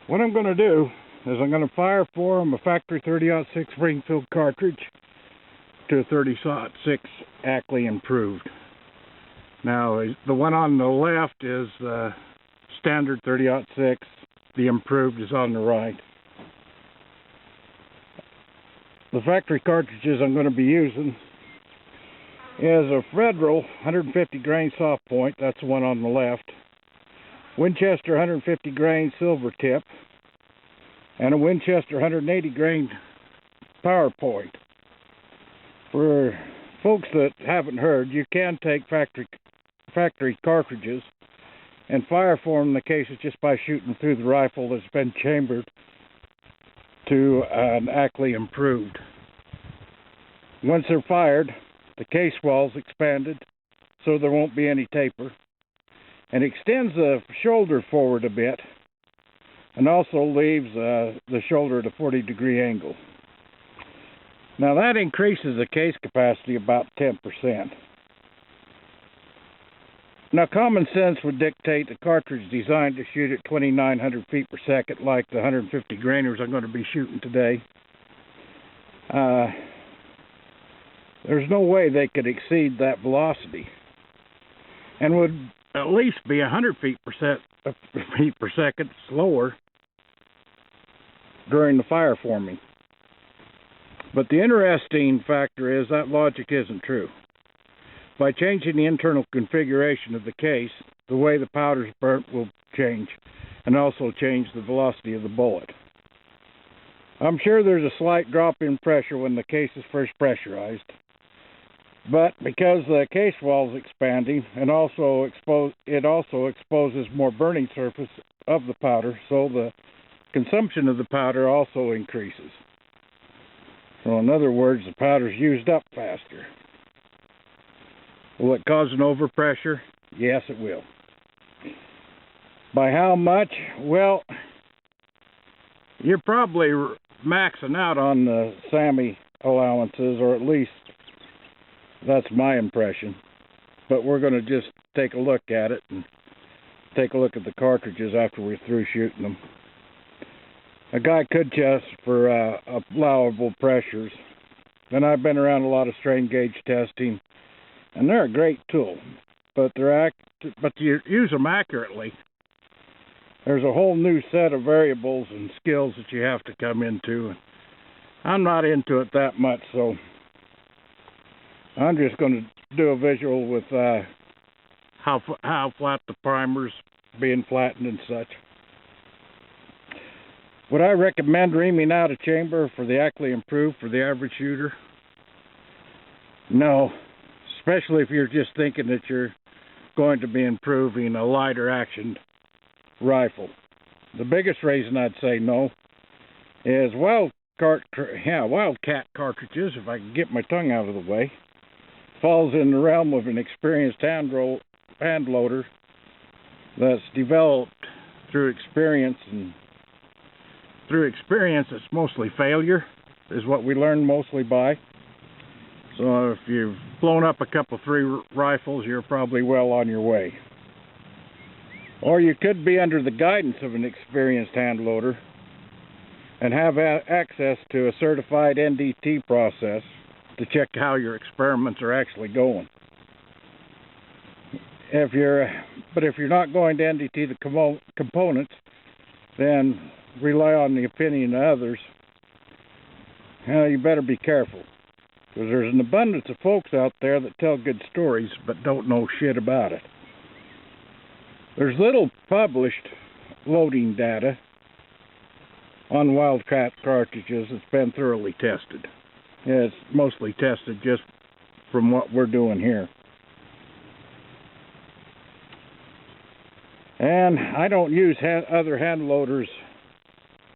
What I'm going to do is I'm going to fire form a factory 30-06 Springfield cartridge to a 30-06 Ackley Improved. Now, the one on the left is the standard 30-06. The Improved is on the right. The factory cartridges I'm going to be using is a Federal 150 grain soft point. That's the one on the left. Winchester 150 grain silver tip, and a Winchester 180 grain power point. For folks that haven't heard, you can take factory cartridges and fire form the cases just by shooting through the rifle that's been chambered to an Ackley Improved. Once they're fired, the case wall's expanded so there won't be any taper, and extends the shoulder forward a bit, and also leaves the shoulder at a 40-degree angle. Now that increases the case capacity about 10%. Now common sense would dictate a cartridge designed to shoot at 2,900 feet per second, like the 150 grainers I'm going to be shooting today. There's no way they could exceed that velocity, and would at least be 100 feet per second slower during the fire forming. But the interesting factor is that logic isn't true. By changing the internal configuration of the case, the way the powder's burnt will change, and also change the velocity of the bullet. I'm sure there's a slight drop in pressure when the case is first pressurized, but because the case wall is expanding, and it also exposes more burning surface of the powder, so the consumption of the powder also increases. So in other words, the powder's used up faster. Will it cause an overpressure? Yes, it will. By how much? Well, you're probably maxing out on the SAMI allowances, or at least that's my impression. But we're going to just take a look at it and take a look at the cartridges after we're through shooting them. A guy could test for allowable pressures, and I've been around a lot of strain gauge testing, and they're a great tool, but you use them accurately. There's a whole new set of variables and skills that you have to come into. I'm not into it that much, so I'm just going to do a visual with how flat the primer's being flattened and such. Would I recommend reaming out a chamber for the Ackley Improved for the average shooter? No, especially if you're just thinking that you're going to be improving a lighter actioned rifle. The biggest reason I'd say no is wildcat cartridges, if I can get my tongue out of the way, falls in the realm of an experienced hand loader that's developed through experience, and through experience it's mostly failure is what we learn mostly by. So if you've blown up a couple, 3 rifles, you're probably well on your way. Or you could be under the guidance of an experienced hand loader and have access to a certified NDT process to check how your experiments are actually going. If you're not going to NDT the components, then rely on the opinion of others. You better be careful, because there's an abundance of folks out there that tell good stories but don't know shit about it. There's little published loading data on wildcat cartridges that's been thoroughly tested. It's mostly tested just from what we're doing here. And I don't use other hand loaders'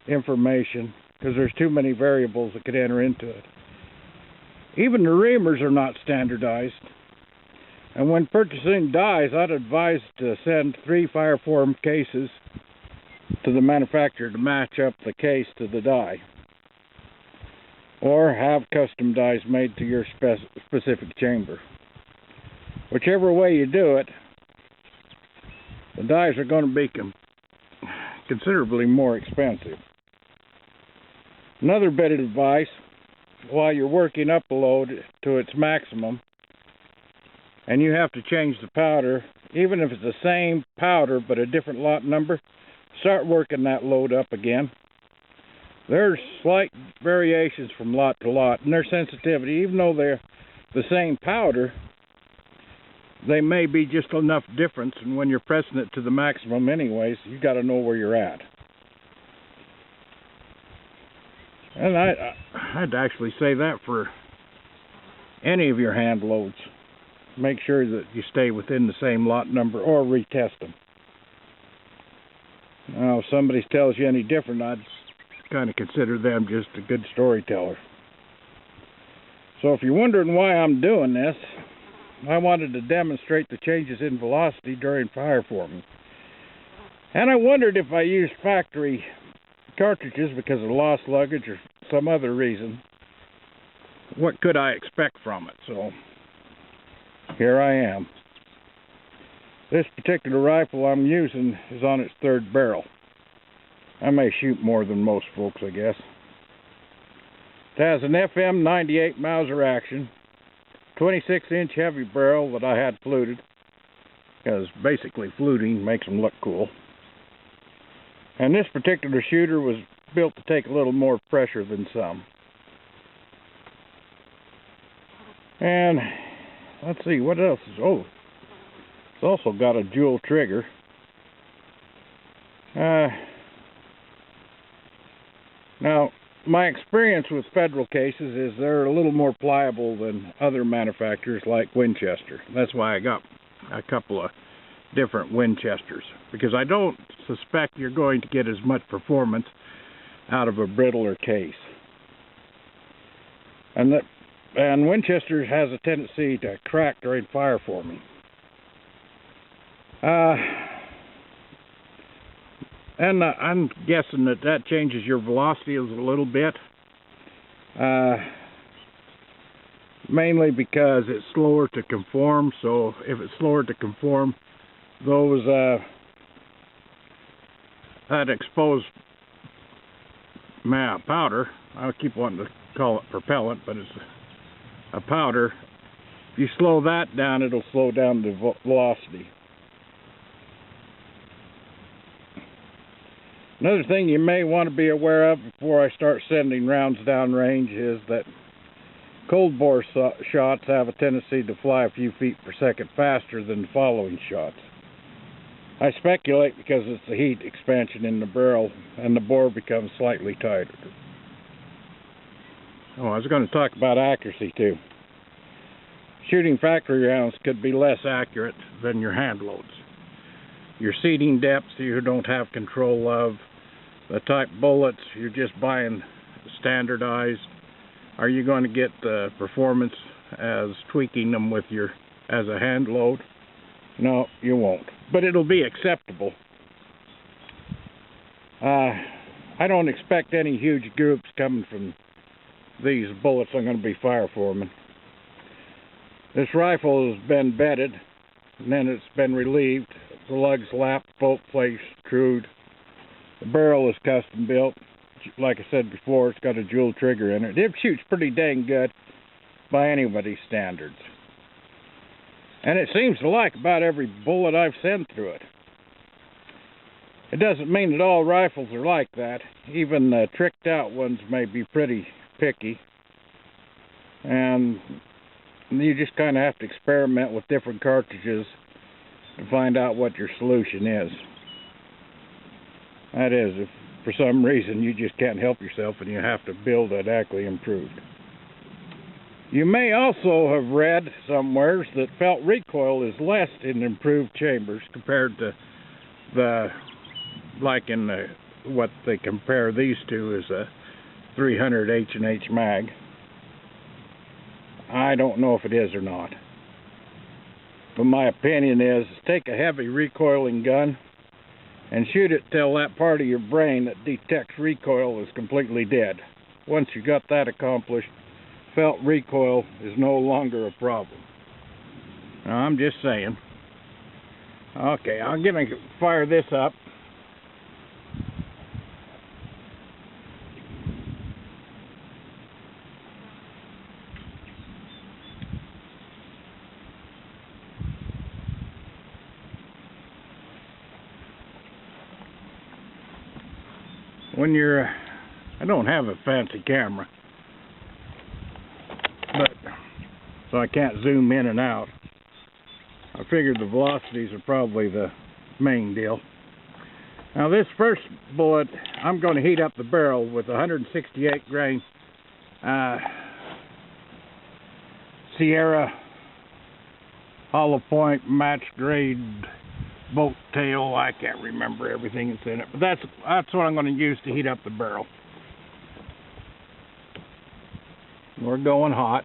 information because there's too many variables that could enter into it. Even the reamers are not standardized. And when purchasing dies, I'd advise to send 3 fireform cases to the manufacturer to match up the case to the die, or have custom dies made to your specific chamber. Whichever way you do it, the dies are going to be considerably more expensive. Another bit of advice, while you're working up a load to its maximum, and you have to change the powder, even if it's the same powder but a different lot number, start working that load up again. There's slight variations from lot to lot, and their sensitivity, even though they're the same powder, they may be just enough difference, and when you're pressing it to the maximum anyways, you got to know where you're at. And I'd actually say that for any of your hand loads. Make sure that you stay within the same lot number or retest them. Now, if somebody tells you any different, I'd kind of consider them just a good storyteller. So if you're wondering why I'm doing this, I wanted to demonstrate the changes in velocity during fire forming. And I wondered if I used factory cartridges because of lost luggage or some other reason, what could I expect from it? So here I am. This particular rifle I'm using is on its third barrel. I may shoot more than most folks, I guess. It has an FM 98 Mauser action, 26-inch heavy barrel that I had fluted, because basically fluting makes them look cool. And this particular shooter was built to take a little more pressure than some. And let's see, what else is, oh, it's also got a dual trigger. Now, my experience with Federal cases is they're a little more pliable than other manufacturers like Winchester. That's why I got a couple of different Winchesters, because I don't suspect you're going to get as much performance out of a brittler case. And Winchester has a tendency to crack during fire forming. And I'm guessing that changes your velocity a little bit. Mainly because it's slower to conform, so if it's slower to conform, those that exposed powder, I keep wanting to call it propellant, but it's a powder. If you slow that down, it'll slow down the velocity. Another thing you may want to be aware of before I start sending rounds downrange is that cold bore shots have a tendency to fly a few feet per second faster than the following shots. I speculate because it's the heat expansion in the barrel and the bore becomes slightly tighter. Oh, I was going to talk about accuracy too. Shooting factory rounds could be less accurate than your hand loads. Your seating depths you don't have control of. The type bullets you're just buying standardized. Are you going to get the performance as tweaking them with as a hand load? No, you won't. But it'll be acceptable. I don't expect any huge groups coming from these bullets I'm going to be fire forming. This rifle has been bedded, and then it's been relieved. The lugs lapped, bolt plates screwed. The barrel is custom built. Like I said before, it's got a dual trigger in it. It shoots pretty dang good by anybody's standards. And it seems to like about every bullet I've sent through it. It doesn't mean that all rifles are like that. Even the tricked out ones may be pretty picky. And you just kind of have to experiment with different cartridges to find out what your solution is. That is, if for some reason you just can't help yourself and you have to build an Ackley Improved. You may also have read somewhere that felt recoil is less in improved chambers compared to what they compare these to is a 300 H&H mag. I don't know if it is or not. But my opinion is take a heavy recoiling gun and shoot it till that part of your brain that detects recoil is completely dead. Once you got that accomplished, felt recoil is no longer a problem. Now, I'm just saying. Okay, I'm going to fire this up. when you're, I don't have a fancy camera, but so I can't zoom in and out. I figured the velocities are probably the main deal. Now this first bullet, I'm going to heat up the barrel with 168 grain Sierra hollow point match grade boat tail. I can't remember everything that's in it, but that's what I'm going to use to heat up the barrel. We're going hot.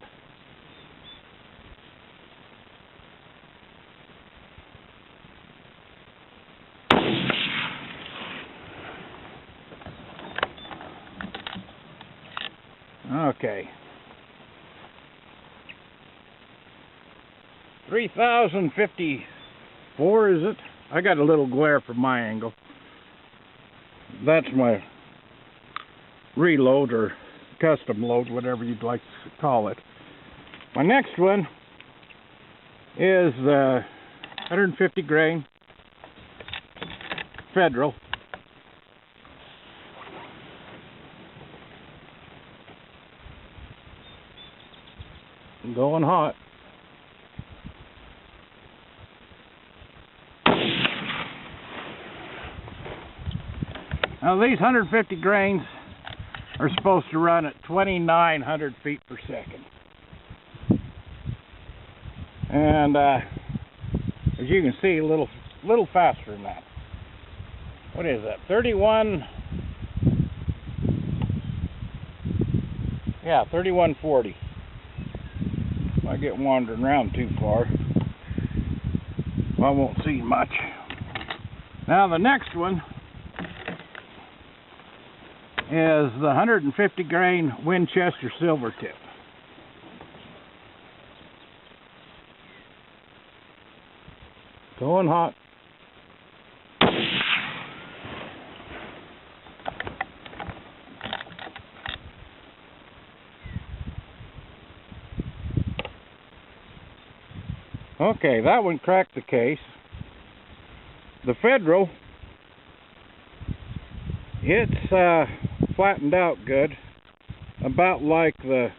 Okay. 3054, is it? I got a little glare from my angle. That's my reload or custom load, whatever you'd like to call it. My next one is the 150 grain Federal. I'm going hot. Now these 150 grains are supposed to run at 2,900 feet per second. And as you can see, a little faster than that. What is that? 31. Yeah, 3140. If I get wandering around too far, I won't see much. Now the next one is the 150 grain Winchester Silvertip. Going hot. Okay, that one cracked the case. The Federal, it's flattened out good, about like the,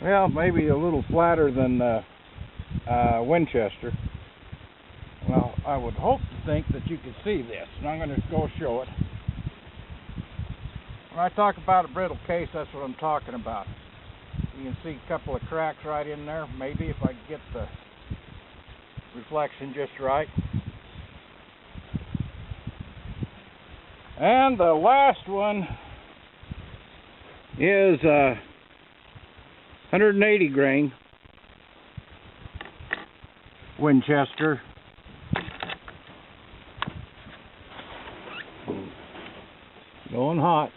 well, maybe a little flatter than the Winchester. Well, I would hope to think that you can see this, and I'm going to go show it. When I talk about a brittle case, that's what I'm talking about. You can see a couple of cracks right in there, maybe if I can get the reflection just right. And the last one is 180 grain Winchester. Going hot.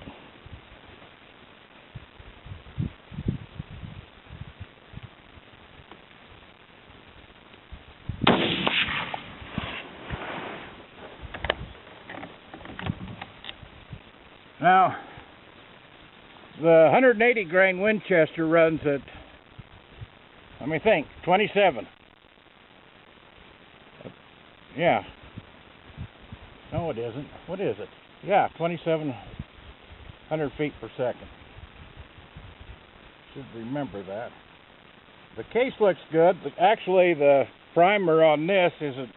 Now, the 180 grain Winchester runs at, let me think, 27. Yeah. No, it isn't. What is it? Yeah, 2,700 feet per second. Should remember that. The case looks good. Actually, the primer on this isn't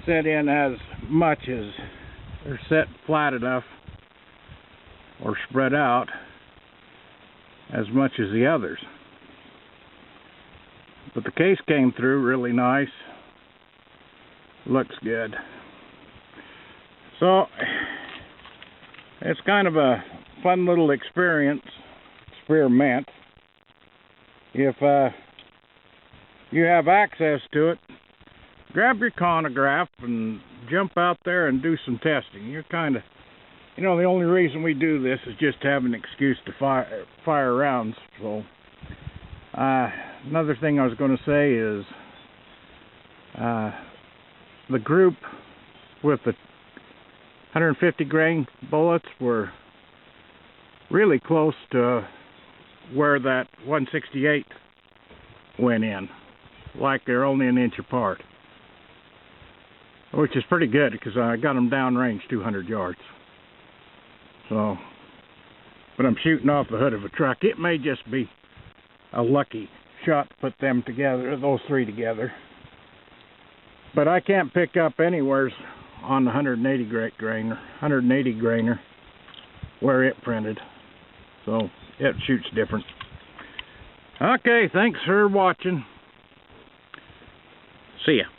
set in as much as, they're set flat enough or spread out as much as the others. But the case came through really nice. Looks good. So it's kind of a fun little experiment. If you have access to it, grab your chronograph and jump out there and do some testing. You're kind of, you know, the only reason we do this is just to have an excuse to fire rounds. So another thing I was going to say is the group with the 150 grain bullets were really close to where that 168 went in, like they're only an inch apart, which is pretty good because I got them downrange 200 yards. So, but I'm shooting off the hood of a truck. It may just be a lucky shot to put them together, those three together. But I can't pick up anywheres on the 180 grainer where it printed. So it shoots different. Okay, thanks for watching. See ya.